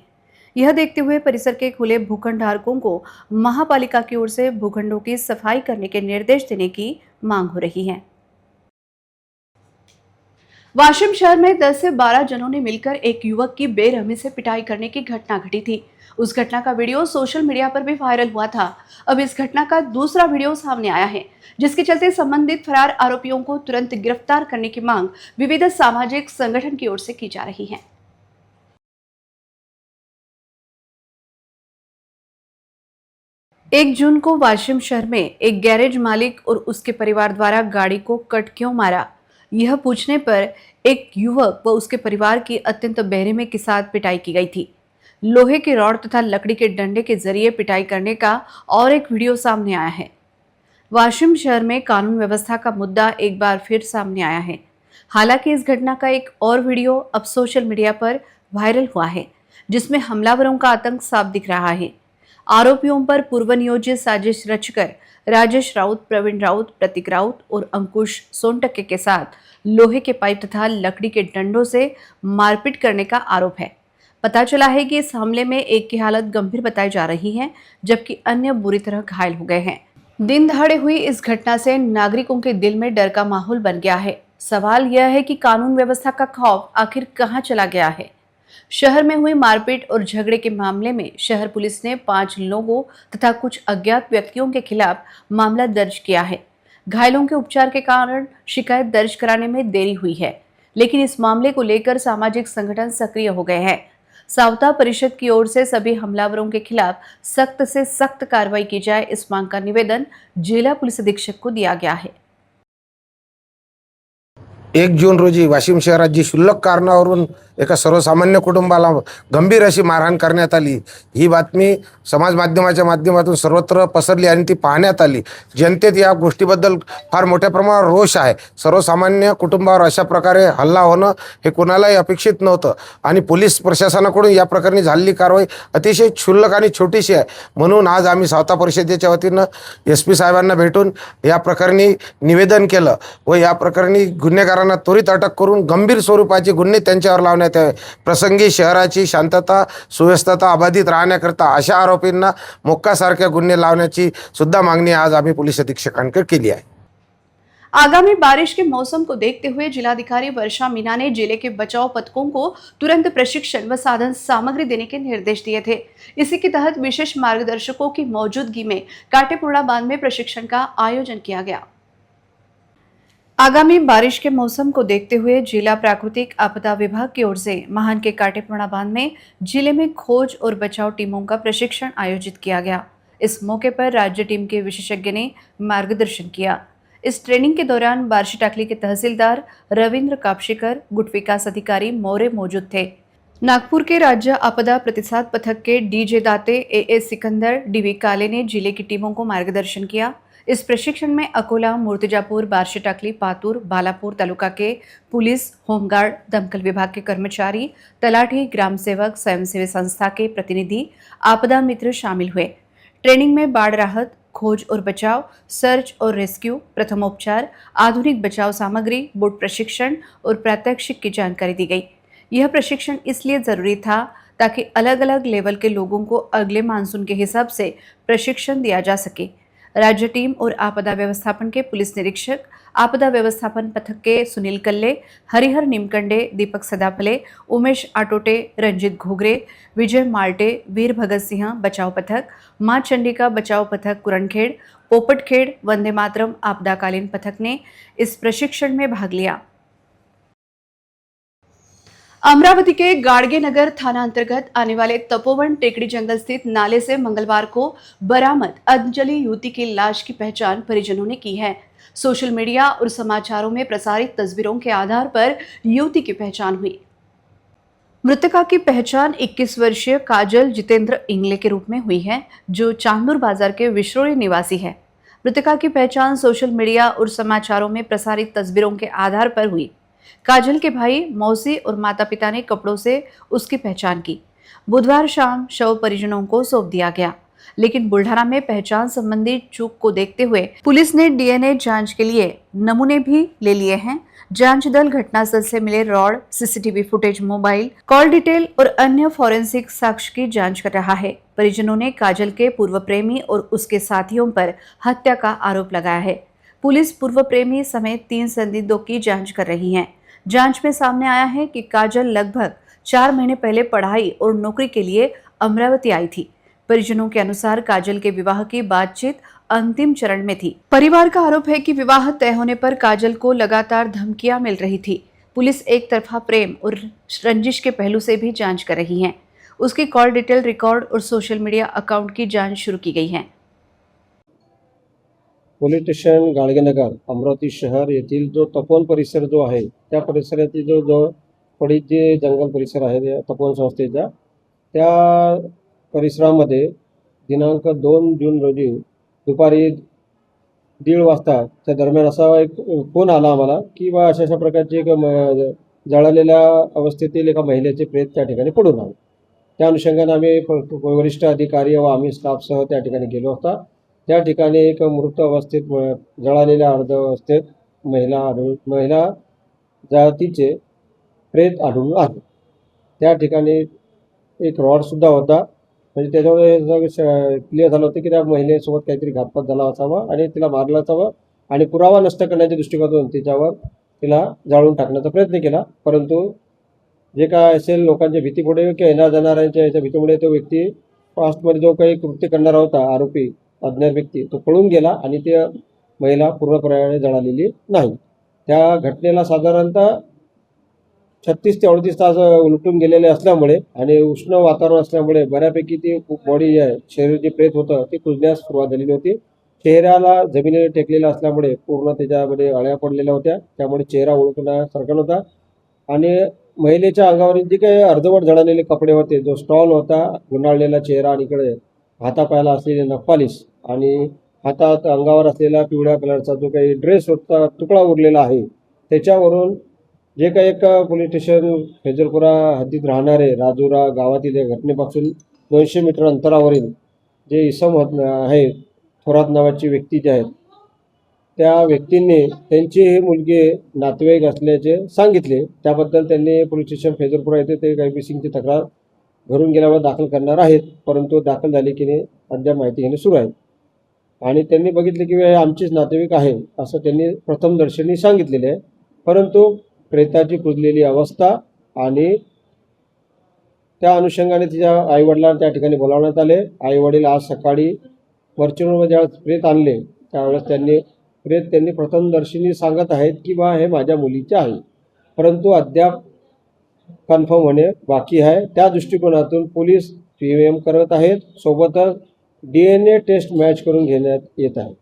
यह देखते हुए परिसर के खुले भूखंड धारकों को महापालिका की ओर से भूखंडों की सफाई करने के निर्देश देने की मांग हो रही है। वाशिम शहर में 10 से 12 जनों ने मिलकर एक युवक की बेरहमी से पिटाई करने की घटना घटी थी। उस घटना का वीडियो सोशल मीडिया पर भी वायरल हुआ था। अब इस घटना का दूसरा वीडियो सामने आया है, जिसके चलते संबंधित फरार आरोपियों को तुरंत गिरफ्तार करने की मांग विविध सामाजिक संगठन की ओर से की जा रही है। 1 जून को वाशिम शहर में एक गैरेज मालिक और उसके परिवार द्वारा गाड़ी को कट क्यों मारा, यह पूछने पर एक युवक व उसके परिवार की अत्यंत बेरहमी के साथ पिटाई की गई थी। लोहे के रॉड तथा लकड़ी के डंडे के जरिए पिटाई करने का और एक वीडियो सामने आया है। वाशिम शहर में कानून व्यवस्था का मुद्दा एक बार फिर सामने आया है। हालांकि इस घटना का एक और वीडियो अब सोशल मीडिया पर वायरल हुआ है, जिसमें हमलावरों का आतंक साफ दिख रहा है। आरोपियों पर पूर्व नियोजित साजिश रचकर राजेश राउत, प्रवीण राउत, प्रतीक राउत और अंकुश सोनटक्के के साथ लोहे के पाइप तथा लकड़ी के डंडों से मारपीट करने का आरोप है। पता चला है कि इस हमले में एक की हालत गंभीर बताई जा रही है, जबकि अन्य बुरी तरह घायल हो गए हैं। दिन दहाड़े हुई इस घटना से नागरिकों के दिल में डर का माहौल बन गया है। सवाल यह है कि कानून व्यवस्था का खौफ आखिर कहां चला गया है। शहर में हुई मारपीट और झगड़े के मामले में शहर पुलिस ने 5 लोगों तथा कुछ अज्ञात व्यक्तियों के खिलाफ मामला दर्ज किया है। घायलों के उपचार के कारण शिकायत दर्ज कराने में देरी हुई है, लेकिन इस मामले को लेकर सामाजिक संगठन सक्रिय हो गए हैं। सावता परिषद की ओर से सभी हमलावरों के खिलाफ सख्त से सख्त कार्रवाई की जाए, इस मांग का निवेदन जिला पुलिस अधीक्षक को दिया गया है। 1 जून रोजी वाशिम शहरात जी क्षुल्लक कारणावरून एका सर्वसामान्य कुटुंबाला गंभीर अशी मारहाण करण्यात आली, ही बातमी समाज माध्यमाच्या माध्यमातून सर्वत्र पसरली आणि ती पाहण्यात आली। जनतेत या गोष्टीबद्दल फार मोठ्या प्रमाणावर रोष आहे। सर्वसामान्य कुटुंबावर अशा प्रकारे हल्ला होणं हे कोणालाही अपेक्षित नव्हतं आणि पोलीस प्रशासनाकडून या प्रकरणी झालेली कारवाई अतिशय क्षुल्लक आणि छोटीशी आहे। म्हणून आज आम्ही सावता परिषदेच्या वतीनं SP साहेबांना भेटून या प्रकरणी निवेदन केलं व या प्रकरणी गुन्हेगारांना त्वरित अटक करून गंभीर स्वरूपाचे गुन्हे त्यांच्यावर लावण्यात यावे। प्रसंगी शहराची शांतता सुव्यवस्था अबाधित राहण्याकरता अशा आरोपींना मोक्कासारख्या गुन्हे लावण्याची सुद्धा मागणी आज आम्ही पोलीस अधीक्षकांकडे केली आहे। आगामी बारिश के मौसम को देखते हुए जिलाधिकारी वर्षा मीना ने जिले के बचाव पथकों को तुरंत प्रशिक्षण व साधन सामग्री देने के निर्देश दिए थे। इसी के तहत विशेष मार्गदर्शकों की मौजूदगी में काटेपूर्णा बांध में प्रशिक्षण का आयोजन किया गया। आगामी बारिश के मौसम को देखते हुए जिला प्राकृतिक आपदा विभाग की ओर से महान के काटेपूर्णा बांध में जिले में खोज और बचाव टीमों का प्रशिक्षण आयोजित किया गया। इस मौके पर राज्य टीम के विशेषज्ञ ने मार्गदर्शन किया। इस ट्रेनिंग के दौरान बार्शी टाकली के तहसीलदार रविंद्र कापशीकर, गुट विकास अधिकारी मौर्य मौजूद थे। नागपुर के राज्य आपदा प्रतिसाद पथक के DJ Date, AS Sikandar, DV काले ने जिले की टीमों को मार्गदर्शन किया। इस प्रशिक्षण में अकोला, मूर्तिजापुर, बार्शी टाकली, पातूर, बालापुर तालुका के पुलिस, होमगार्ड, दमकल विभाग के कर्मचारी, तलाठी, ग्राम सेवक, स्वयंसेवी संस्था के प्रतिनिधि, आपदा मित्र शामिल हुए। ट्रेनिंग में बाढ़ राहत, खोज और बचाव, सर्च और रेस्क्यू, प्रथमोपचार, आधुनिक बचाव सामग्री, बोट प्रशिक्षण और प्रात्यक्षिक की जानकारी दी गई। यह प्रशिक्षण इसलिए जरूरी था ताकि अलग अलग लेवल के लोगों को अगले मानसून के हिसाब से प्रशिक्षण दिया जा सके। राज्य टीम और आपदा व्यवस्थापन के पुलिस निरीक्षक, आपदा व्यवस्थापन पथक के सुनील कल्ले, हरिहर निमकंडे, दीपक सदाफले, उमेश आटोटे, रंजित घोगरे, विजय माल्टे, वीर भगत सिंह बचाव पथक, मां चंडिका बचाव पथक कुरणखेड़, पोपटखेड़, वंदे मातरम आपदाकालीन पथक ने इस प्रशिक्षण में भाग लिया। अमरावती के गाड़गे नगर थाना अंतर्गत आने वाले तपोवन टेकड़ी जंगल स्थित नाले से मंगलवार को बरामद अंजलि युवती की लाश की पहचान परिजनों ने की है। सोशल मीडिया और समाचारों में प्रसारित तस्वीरों के आधार पर युवती की पहचान हुई। मृतका की पहचान 21 वर्षीय काजल जितेंद्र इंगले के रूप में हुई है, जो चांदूर बाजार के विश्रोली निवासी है। मृतका की पहचान सोशल मीडिया और समाचारों में प्रसारित तस्वीरों के आधार पर हुई। काजल के भाई, मौसी और माता पिता ने कपड़ों से उसकी पहचान की। बुधवार शाम शव परिजनों को सौंप दिया गया। लेकिन बुल्ढाना में पहचान संबंधी चूक को देखते हुए पुलिस ने डीएनए जांच के लिए नमूने भी ले लिए हैं। जांच दल घटनास्थल से मिले rod, CCTV footage, mobile call detail और अन्य फॉरेंसिक साक्ष्य की जांच कर रहा है। परिजनों ने काजल के पूर्व प्रेमी और उसके साथियों पर हत्या का आरोप लगाया है। पुलिस पूर्व प्रेमी समेत 3 संदिग्धों की जांच कर रही है। जांच में सामने आया है कि काजल लगभग 4 महीने पहले पढ़ाई और नौकरी के लिए अमरावती आई थी। परिजनों के अनुसार काजल के विवाह की बातचीत अंतिम चरण में थी। परिवार का आरोप है कि विवाह तय होने पर काजल को लगातार धमकियां मिल रही थी। पुलिस एक तरफा प्रेम और रंजिश के पहलू से भी जांच कर रही है। उसकी कॉल डिटेल, रिकॉर्ड और सोशल मीडिया अकाउंट की जांच शुरू की गई है। पोलीस स्टेशन गाडगेनगर अमरावती शहर येथील जो तपोवन परिसर जो आहे त्या परिसरातील जो पडीत जे जंगल परिसर आहे त्या तपोवन संस्थेचा त्या परिसरामध्ये दिनांक 2 जून रोजी दुपारी 1:30 वाजताच्या दरम्यान असा एक फोन आला आम्हाला की बा अशा प्रकारचे एक जळालेल्या अवस्थेतील एका महिलेचे प्रेत त्या ठिकाणी पडून आहे। त्या अनुषंगाने आम्ही वरिष्ठ अधिकारी व आम्ही स्टाफसह त्या ठिकाणी गेलो होता। त्या ठिकाणी एक मृत अवस्थेत जळालेल्या अर्ध अवस्थेत महिला जातीचे प्रेत आढळून आले। त्या ठिकाणी एक रॉडसुद्धा होता, म्हणजे त्याच्यामुळे क्लिअर झालं होतं की त्या महिलेसोबत काहीतरी घातपात झाला असावा आणि तिला मारला असावा आणि पुरावा नष्ट करण्याच्या दृष्टिकोनातून तिला जाळून टाकण्याचा प्रयत्न केला। परंतु जे काय असेल लोकांच्या भीतीपुढे किंवा येणार जाणाऱ्यांच्या याच्या भीतीमुळे तो व्यक्ती पास्टमध्ये जो काही कृत्य करणारा होता आरोपी अज्ञात व्यक्ती तो पळून गेला आणि ती महिला पूर्णपणे जळालेली नाही। त्या घटनेला साधारणतः 36 ते 38 तास उलटून गेलेले असल्यामुळे आणि उष्ण वातावरण असल्यामुळे बऱ्यापैकी ती बॉडी आहे शरीर जे प्रेत होतं ते कुजण्यास सुरुवात झालेली होती। चेहऱ्याला जमिनीला टेकलेला असल्यामुळे पूर्ण त्याच्यामध्ये अळ्या पडलेल्या होत्या, त्यामुळे चेहरा ओळखण्यासारखा नव्हता आणि महिलेच्या अंगावरील जे काही अर्धवट जळालेले कपडे होते, जो स्टॉल होता, गुंडाळलेला चेहरा आणि इकडे हातापायाला असलेले नखपालिश आणि हातात अंगावर असलेला पिवळ्या कलरचा जो काही ड्रेस होता तुकडा उरलेला आहे, त्याच्यावरून जे काही एक पोलीस स्टेशन फेजरपुरा हद्दीत राहणारे राजुरा गावातील या घटनेपासून 200 मीटर अंतरावरील जे इसम आहे थोरात नावाची व्यक्ती जे आहेत त्या व्यक्तींनी त्यांची ही मुलगी नातेवाईक असल्याचे सांगितले। त्याबद्दल त्यांनी पोलीस स्टेशन फेजरपुरा येथे ते काही मिसिंगची तक्रार घरून गेल्यावर दाखल करणार आहेत, परंतु दाखल झाली की नाही अद्याप माहिती घेणे सुरू आहे आणि त्यांनी बघितले की आमचीच नातेवाईक आहे असं त्यांनी प्रथमदर्शनी सांगितलेले आहे। परंतु प्रेताची कुजलेली अवस्था आणि त्या अनुषंगाने तिच्या आईवडिलांना त्या ठिकाणी बोलावण्यात आले। आईवडील आज सकाळी फॉर्च्युनरमध्ये ज्यावेळेस प्रेत आणले त्यावेळेस त्यांनी प्रथमदर्शनी सांगत आहेत की बा हे माझ्या मुलीचे आहे, परंतु अद्याप कन्फर्म होणे बाकी आहे। त्या दृष्टिकोनातून पोलीस PVM करत आहेत, सोबतच DNA टेस्ट मॅच करून घेण्यात येत आहे।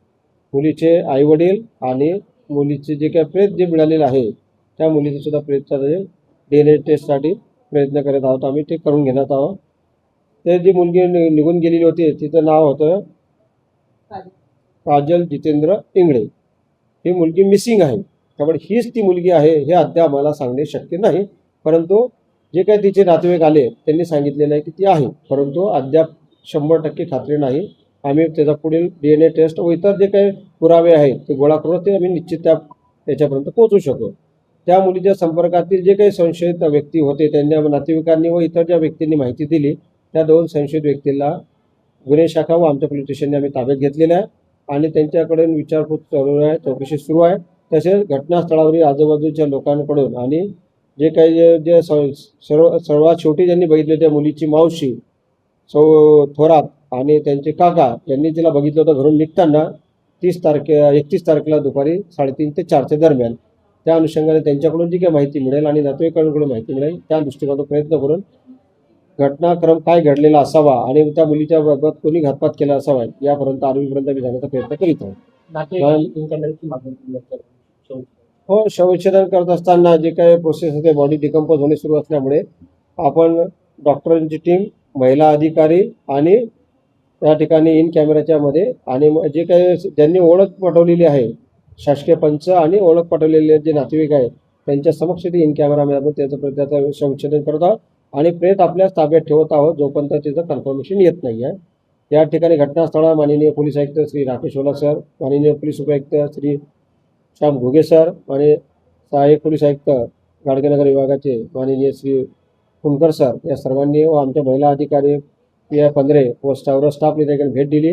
मुलीचे आईवडील आणि मुलीचे जे काही प्रेत जे मिळालेलं आहे त्या मुलीचे सुद्धा प्रेतचा DNA टेस्टसाठी प्रयत्न करत आहोत, आम्ही ते करून घेण्यात आहोत। ते जी मुलगी निघून गेलेली होती तिचं नाव होतं काजल जितेंद्र इंगळे। ही मुलगी मिसिंग आहे, त्यामुळे हीच ती मुलगी आहे हे अद्याप मला सांगणे शक्य नाही, परंतु जे काही तिचे नातेवाईक आले त्यांनी सांगितलेलं आहे की ती आहे, परंतु अद्याप 100% खात्री नाही। आम्ही त्याचा पुढील DNA टेस्ट व इतर जे काही पुरावे आहेत ते गोळा करून ते आम्ही निश्चित त्याच्यापर्यंत पोहोचू शकू। त्या मुलीच्या संपर्कातील जे काही संशयित व्यक्ती होते त्यांच्या नातेवाईकांनी व इतर ज्या व्यक्तींनी माहिती दिली त्या 2 संशयित व्यक्तीला गुन्हे शाखा व आमच्या पोलीस स्टेशनने आम्ही ताब्यात घेतलेलं आहे आणि त्यांच्याकडून विचारपूस चालू आहे, चौकशी सुरू आहे। तसेच घटनास्थळावरील आजूबाजूच्या लोकांकडून आणि जे काही जे सर्वात शेवटी ज्यांनी बघितले त्या मुलीची मावशी थोरात आणि त्यांचे काका यांनी तिला बघितलं होतं घरून निघताना 31 तारखेला दुपारी 3:30 ते 4च्या दरम्यान। त्या अनुषंगाने त्यांच्याकडून जी काही माहिती मिळेल आणि नातेवाईकांकडून माहिती मिळेल त्या दृष्टिकोनातून प्रयत्न करून घटनाक्रम काय घडलेला असावा आणि त्या मुलीच्या बाबत कोणी घातपात केला असावा यापर्यंत आरोपीपर्यंत आम्ही जाण्याचा प्रयत्न करीत आहोत। हो, शवविच्छेदन करत असताना जे काही प्रोसेस होते बॉडी डिकम्पोज होणे सुरू असल्यामुळे आपण डॉक्टरांची टीम, महिला अधिकारी आणि त्या ठिकाणी इन कॅमेऱ्याच्या मध्ये आणि जे काही ज्यांनी ओळख पटवलेली आहे शासकीय पंच आणि ओळख पटवलेले जे नातेवाईक आहेत त्यांच्या समक्ष ते इन कॅमेरामध्ये त्याचं शवविच्छेदन करत आहोत आणि प्रेत आपल्याच ताब्यात ठेवत आहोत जोपर्यंत त्याचं कन्फर्मेशन येत नाही आहे। या ठिकाणी घटनास्थळावर माननीय पोलीस आयुक्त श्री राकेश ओला सर, माननीय पोलीस उपायुक्त श्री श्याम घुगे सर आणि सहाय्यक पोलीस आयुक्त गाडगेनगर विभागाचे माननीय श्री कुंकर सर या सर्वांनी व आमच्या महिला अधिकारी PI 15 व स्टाफने देखील भेट दिली.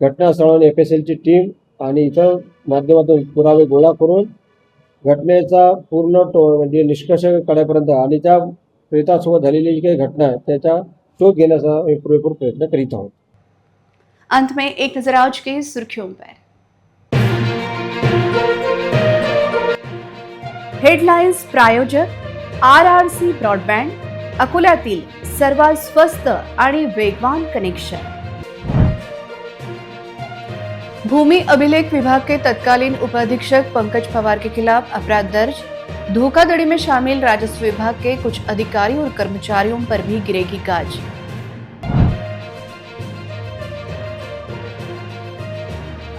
घटनास्थळावर FSLची टीम आणि इतर माध्यमातून पुरावे गोळा करून घटनेचा पूर्ण म्हणजे निष्कर्ष काढेपर्यंत आणि त्या प्रेतासोबत झालेली जी काही घटना आहे त्याचा शोध घेण्याचा पुरेपूर प्रयत्न करीत आहोत. अंत में एक नजर आज की सुर्खियों पर। हेडलाइन्स प्रायोजक RRC ब्रॉडबँड, अकोल्यातील सर्वात स्वस्त आणि वेगवान कनेक्शन। भूमि अभिलेख विभाग के तत्कालीन उपाधीक्षक पंकज पवार के खिलाफ अपराध दर्ज। धोखाधड़ी में शामिल राजस्व विभाग के कुछ अधिकारियों और कर्मचारियों पर भी गिरेगी गाज।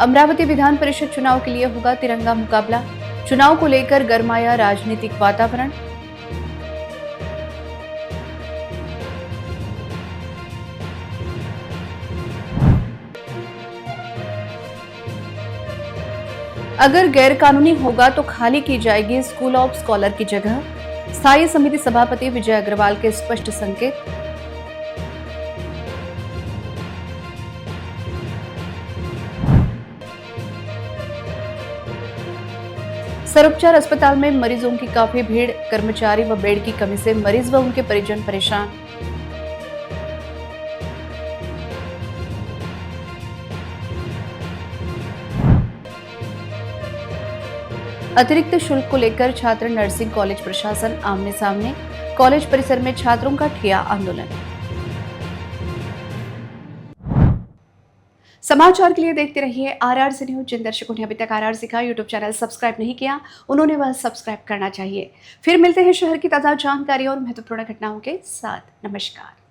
अमरावती विधान परिषद चुनाव के लिए होगा तिरंगा मुकाबला। चुनाव को लेकर गरमाया राजनीतिक वातावरण। अगर गैरकानूनी होगा तो खाली की जाएगी स्कूल ऑफ स्कॉलर की जगह। स्थायी समिति सभापति विजय अग्रवाल के स्पष्ट संकेत। सरोपचार अस्पताल में मरीजों की काफी भीड़। कर्मचारी व बेड की कमी से मरीज व उनके परिजन परेशान। अतिरिक्त शुल्क को लेकर छात्र नर्सिंग कॉलेज प्रशासन आमने सामने। कॉलेज परिसर में छात्रों का ठिया आंदोलन। समाचार के लिए देखते रहिए RRC न्यूज। जिन दर्शकों ने अभी तक RRC का यूट्यूब चैनल सब्सक्राइब नहीं किया उन्होंने वह सब्सक्राइब करना चाहिए। फिर मिलते हैं शहर की ताज़ा जानकारी और महत्वपूर्ण घटनाओं के साथ। नमस्कार।